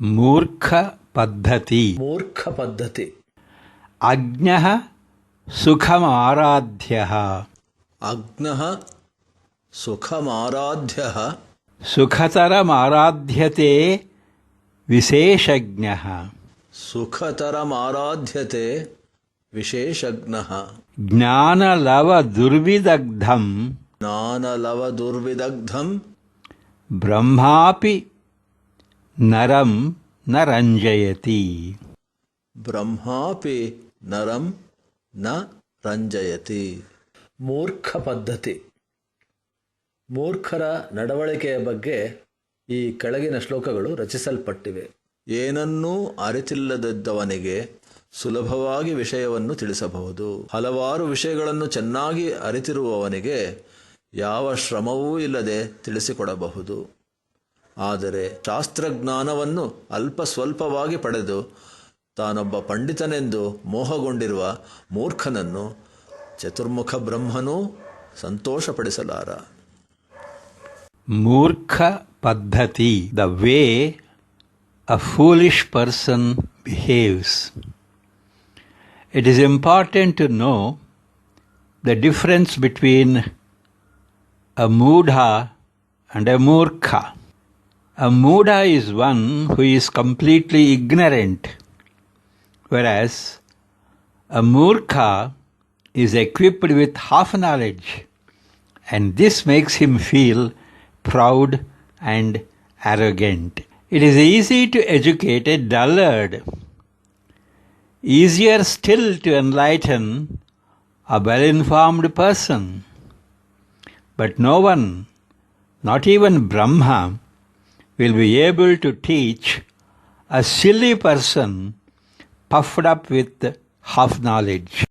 ಮೂರ್ಖ ಪದ್ಧತಿ. ಮೂರ್ಖ ಪದ್ಧತಿ. ಅಜ್ಞಃ ಸುಖಮಾರಾಧ್ಯಃ. ಅಜ್ಞಃ ಸುಖಮಾರಾಧ್ಯಃ. ಸುಖತರಮಾರಾಧ್ಯತೆ ವಿಶೇಷಜ್ಞಃ. ಸುಖತರಮಾರಾಧ್ಯತೆ ವಿಶೇಷಜ್ಞಃ. ಜ್ಞಾನಲವದುರ್ವಿದಗ್ಧಂ. ಜ್ಞಾನಲವದುರ್ವಿದಗ್ಧಂ. ಬ್ರಹ್ಮಾಪಿ ನರಂ ನ ರಂಜಯತಿ. ಬ್ರಹ್ಮಾಪಿ ನರಂ ನ ರಂಜಯತಿ. ಮೂರ್ಖ ಪದ್ಧತಿ. ಮೂರ್ಖರ ನಡವಳಿಕೆಯ ಬಗ್ಗೆ ಈ ಕೆಳಗಿನ ಶ್ಲೋಕಗಳು ರಚಿಸಲ್ಪಟ್ಟಿವೆ. ಏನನ್ನೂ ಅರಿತಿಲ್ಲದಿದ್ದವನಿಗೆ ಸುಲಭವಾಗಿ ವಿಷಯವನ್ನು ತಿಳಿಸಬಹುದು. ಹಲವಾರು ವಿಷಯಗಳನ್ನು ಚೆನ್ನಾಗಿ ಅರಿತಿರುವವನಿಗೆ ಯಾವ ಶ್ರಮವೂ ಇಲ್ಲದೆ ತಿಳಿಸಿಕೊಡಬಹುದು. ಆದರೆ ಶಾಸ್ತ್ರಜ್ಞಾನವನ್ನು ಅಲ್ಪ ಸ್ವಲ್ಪವಾಗಿ ಪಡೆದು ತಾನೊಬ್ಬ ಪಂಡಿತನೆಂದು ಮೋಹಗೊಂಡಿರುವ ಮೂರ್ಖನನ್ನು ಚತುರ್ಮುಖ ಬ್ರಹ್ಮನೂ ಸಂತೋಷಪಡಿಸಲಾರ. ಮೂರ್ಖ ಪದ್ಧತಿ. The way a foolish person behaves. It is important to know the difference between a moodha and a murkha. A moodha is one who is completely ignorant, whereas a murkha is equipped with half knowledge, and this makes him feel proud and arrogant. It is easy to educate a dullard, easier still to enlighten a well-informed person. But no one, not even Brahma, will be able to teach a silly person puffed up with half knowledge.